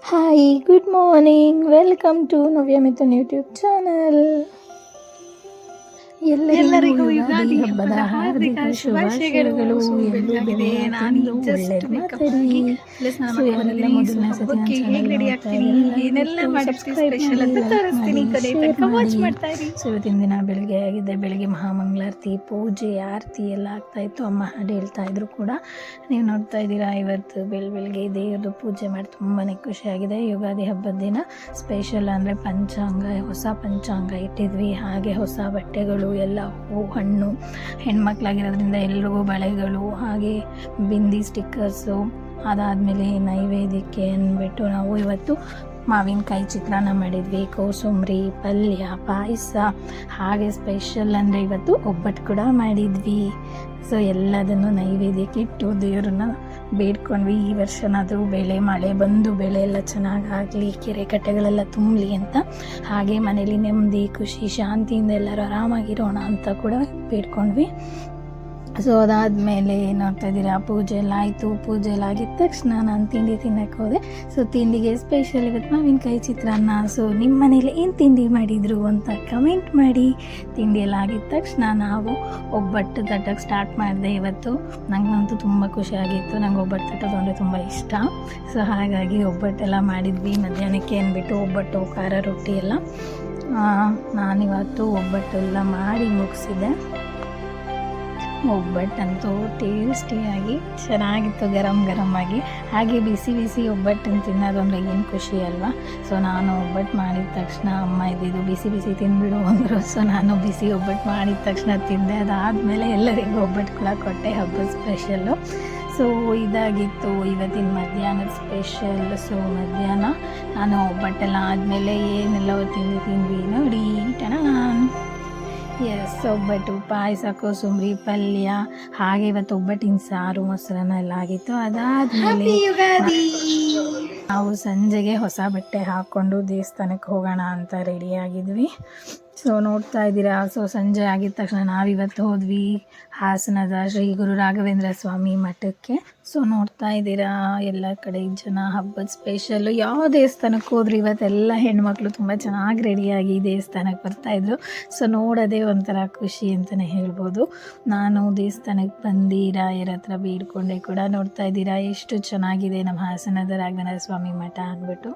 Hi, good morning. Welcome to Navya Mithun YouTube channel. ಎಲ್ಲರಿಗೂ ಯುಗಾದಿ ಹಬ್ಬದ ಹಾರ್ದಿಕ ಶುಭಾಶಯಗಳು. ಎಲ್ಲರೂ ಬೆಲ್ಲ ತಿಂದು ಒಳ್ಳೇದು ಮಾತಾಡಿ. ಸೊ ಯಾರೆಲ್ಲ ಮೊದಲನೇ ಸತಿ ನನ್ನ ಚಾನಲ್ ನೋಡ್ತಾ ಇದ್ದೀರಾ, ಸಬ್ಸ್ಕ್ರೈಬ್ ಮಾಡಿ, ಶೇರ್ ಮಾಡಿ. ಸೊ ಇವತ್ತಿನ ದಿನ ಬೆಳಗ್ಗೆ ಆಗಿದೆ. ಬೆಳಗ್ಗೆ ಮಹಾಮಂಗಳಾರತಿ, ಪೂಜೆ, ಆರತಿ ಎಲ್ಲ ಆಗ್ತಾ ಇತ್ತು. ಅಮ್ಮ ಹಾಡು ಹೇಳ್ತಾ ಇದ್ರು ಕೂಡ ನೀವು ನೋಡ್ತಾ ಇದ್ದೀರಾ. ಇವತ್ತು ಬೆಳಗ್ಗೆ ದೇವ್ರದ್ದು ಪೂಜೆ ಮಾಡಿ ತುಂಬಾ ಖುಷಿಯಾಗಿದೆ. ಯುಗಾದಿ ಹಬ್ಬದ ದಿನ ಸ್ಪೆಷಲ್ ಅಂದರೆ ಪಂಚಾಂಗ, ಹೊಸ ಪಂಚಾಂಗ ಇಟ್ಟಿದ್ವಿ. ಹಾಗೆ ಹೊಸ ಬಟ್ಟೆಗಳು ಎಲ್ಲ, ಹೂ, ಹಣ್ಣು, ಹೆಣ್ಮಕ್ಳಾಗಿರೋದ್ರಿಂದ ಎಲ್ರಿಗೂ ಬಳೆಗಳು, ಹಾಗೆ ಬಿಂದಿ, ಸ್ಟಿಕ್ಕರ್ಸು. ಅದಾದಮೇಲೆ ನೈವೇದ್ಯಕ್ಕೆ ಅಂದ್ಬಿಟ್ಟು ನಾವು ಇವತ್ತು ಮಾವಿನಕಾಯಿ ಚಿತ್ರಾನ್ನ ಮಾಡಿದ್ವಿ, ಕೋಸಂಬರಿ, ಪಲ್ಯ, ಪಾಯಸ, ಹಾಗೆ ಸ್ಪೆಷಲ್ ಅಂದರೆ ಇವತ್ತು ಒಬ್ಬಟ್ಟು ಕೂಡ ಮಾಡಿದ್ವಿ. ಸೊ ಎಲ್ಲದನ್ನು ನೈವೇದ್ಯಕ್ಕೆ ಇಟ್ಟು ದೇವ್ರನ್ನ ಬೇಡ್ಕೊಂಡ್ವಿ. ಈ ವರ್ಷನಾದರೂ ಬೆಳೆ, ಮಳೆ ಬಂದು ಬೆಳೆ ಎಲ್ಲ ಚೆನ್ನಾಗಾಗಲಿ, ಕೆರೆ ಕಟ್ಟೆಗಳೆಲ್ಲ ತುಂಬಲಿ ಅಂತ. ಹಾಗೆ ಮನೇಲಿ ನೆಮ್ಮದಿ, ಖುಷಿ, ಶಾಂತಿಯಿಂದ ಎಲ್ಲರೂ ಆರಾಮಾಗಿರೋಣ ಅಂತ ಕೂಡ ಬೇಡ್ಕೊಂಡ್ವಿ. ಸೊ ಅದಾದಮೇಲೆ ನೋಡ್ತಾ ಇದ್ದೀರಾ, ಪೂಜೆ ಎಲ್ಲ ಆಯಿತು. ಪೂಜೆ ಎಲ್ಲ ಆಗಿದ ತಕ್ಷಣ ನಾನು ತಿಂಡಿ ತಿನ್ನಕ್ಕೆ ಹೋದೆ. ಸೊ ತಿಂಡಿಗೆ ಸ್ಪೆಷಲ್ ಇವತ್ತು ಮಾವಿನಕಾಯಿ ಚಿತ್ರಾನ್ನ. ಸೊ ನಿಮ್ಮ ಮನೇಲಿ ಏನು ತಿಂಡಿ ಮಾಡಿದರು ಅಂತ ಕಮೆಂಟ್ ಮಾಡಿ. ತಿಂಡಿ ಎಲ್ಲ ಆಗಿದ ತಕ್ಷಣ ನಾವು ಒಬ್ಬಟ್ಟು ತಟ್ಟಕ್ಕೆ ಸ್ಟಾರ್ಟ್ ಮಾಡಿದೆ ಇವತ್ತು. ನನಗಂತೂ ತುಂಬ ಖುಷಿಯಾಗಿತ್ತು. ನಂಗೆ ಒಬ್ಬಟ್ಟು ತಟ್ಟೋದು ಅಂದರೆ ತುಂಬ ಇಷ್ಟ. ಸೊ ಹಾಗಾಗಿ ಒಬ್ಬಟ್ಟೆಲ್ಲ ಮಾಡಿದ್ವಿ. ಮಧ್ಯಾಹ್ನಕ್ಕೆ ಅಂದ್ಬಿಟ್ಟು ಒಬ್ಬಟ್ಟು, ಖಾರ ರೊಟ್ಟಿ ಎಲ್ಲ ನಾನಿವತ್ತು ಒಬ್ಬಟ್ಟೆಲ್ಲ ಮಾಡಿ ಮುಗಿಸಿದೆ. ಒಬ್ಬಟ್ಟಂತೂ ಟೇಸ್ಟಿಯಾಗಿ ಚೆನ್ನಾಗಿತ್ತು, ಗರಮ್ ಆಗಿ. ಹಾಗೆ ಬಿಸಿ ಬಿಸಿ ಒಬ್ಬಟ್ಟನ್ನು ತಿನ್ನೋದಂದ್ರೆ ಏನು ಖುಷಿ ಅಲ್ವಾ. ಸೊ ನಾನು ಒಬ್ಬಟ್ಟು ಮಾಡಿದ ತಕ್ಷಣ ಅಮ್ಮ ಇದ್ದಿದ್ದು ಬಿಸಿ ಬಿಸಿ ತಿಂದ್ಬಿಡು ಅಂದರು. ಸೊ ನಾನು ಬಿಸಿ ಒಬ್ಬಟ್ಟು ಮಾಡಿದ ತಕ್ಷಣ ತಿಂದೆ. ಅದಾದಮೇಲೆ ಎಲ್ಲರಿಗೂ ಒಬ್ಬಟ್ಟು ಕೂಡ ಕೊಟ್ಟೆ, ಹಬ್ಬದ ಸ್ಪೆಷಲ್ಲು. ಸೊ ಇದಾಗಿತ್ತು ಇವತ್ತಿನ ಮಧ್ಯಾಹ್ನದ ಸ್ಪೆಷಲ್. ಸೊ ಮಧ್ಯಾಹ್ನ ನಾನು ಒಬ್ಬಟ್ಟೆಲ್ಲ ಆದಮೇಲೆ ಏನೆಲ್ಲ ತಿಂದ್ವಿ ನೋಡಿ. ಎಸ್, ಒಬ್ಬಟ್ಟು, ಪಾಯಸ, ಕೋಸಂಬರಿ, ಪಲ್ಯ, ಹಾಗೆ ಇವತ್ತು ಒಬ್ಬಟ್ಟಿನ ಸಾರು, ಮೊಸರನ್ನ ಎಲ್ಲ ಆಗಿತ್ತು. ಅದಾದಮೇಲೆ ನಾವು ಸಂಜೆಗೆ ಹೊಸ ಬಟ್ಟೆ ಹಾಕ್ಕೊಂಡು ದೇವಸ್ಥಾನಕ್ಕೆ ಹೋಗೋಣ ಅಂತ ರೆಡಿಯಾಗಿದ್ವಿ. ಸೊ ನೋಡ್ತಾ ಇದ್ದೀರಾ. ಸೊ ಸಂಜೆ ಆಗಿದ ತಕ್ಷಣ ನಾವಿವತ್ತು ಹೋದ್ವಿ ಹಾಸನದ ಶ್ರೀ ಗುರು ರಾಘವೇಂದ್ರ ಸ್ವಾಮಿ ಮಠಕ್ಕೆ. ಸೊ ನೋಡ್ತಾ ಇದ್ದೀರಾ, ಎಲ್ಲ ಕಡೆ ಜನ, ಹಬ್ಬದ ಸ್ಪೆಷಲ್ಲು. ಯಾವ ದೇವಸ್ಥಾನಕ್ಕೆ ಹೋದ್ರು ಇವತ್ತೆಲ್ಲ ಹೆಣ್ಮಕ್ಳು ತುಂಬ ಚೆನ್ನಾಗಿ ರೆಡಿಯಾಗಿ ದೇವಸ್ಥಾನಕ್ಕೆ ಬರ್ತಾಯಿದ್ರು. ಸೊ ನೋಡೋದೇ ಒಂಥರ ಖುಷಿ ಅಂತಲೇ ಹೇಳ್ಬೋದು. ನಾನು ದೇವಸ್ಥಾನಕ್ಕೆ ಬಂದು ರಾಯರ ಹತ್ರ ಬೇಡ್ಕೊಂಡೆ ಕೂಡ. ನೋಡ್ತಾ ಇದ್ದೀರಾ ಎಷ್ಟು ಚೆನ್ನಾಗಿದೆ ನಮ್ಮ ಹಾಸನದ ರಾಘವೇಂದ್ರ ಸ್ವಾಮಿ ಮಠ ಅಂದ್ಬಿಟ್ಟು.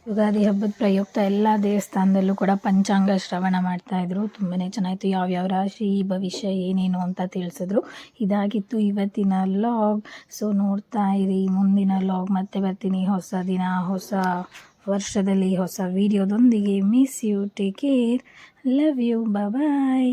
ಯುಗಾದಿ ಹಬ್ಬದ ಪ್ರಯುಕ್ತ ಎಲ್ಲ ದೇವಸ್ಥಾನದಲ್ಲೂ ಕೂಡ ಪಂಚಾಂಗ ಶ್ರವಣ ಮಾಡ್ತಾಯಿದ್ರು. ತುಂಬಾ ಚೆನ್ನಾಗಿತ್ತು. ಯಾವ್ಯಾವ ರಾಶಿ, ಭವಿಷ್ಯ ಏನೇನು ಅಂತ ತಿಳಿಸಿದ್ರು. ಇದಾಗಿತ್ತು ಇವತ್ತಿನ ಲಾಗ್. ಸೊ ನೋಡ್ತಾ ಇರಿ, ಮುಂದಿನ ಲಾಗ್ ಮತ್ತೆ ಬರ್ತೀನಿ. ಹೊಸ ದಿನ, ಹೊಸ ವರ್ಷದಲ್ಲಿ ಹೊಸ ವಿಡಿಯೋದೊಂದಿಗೆ. Miss you, take care, love you, bye.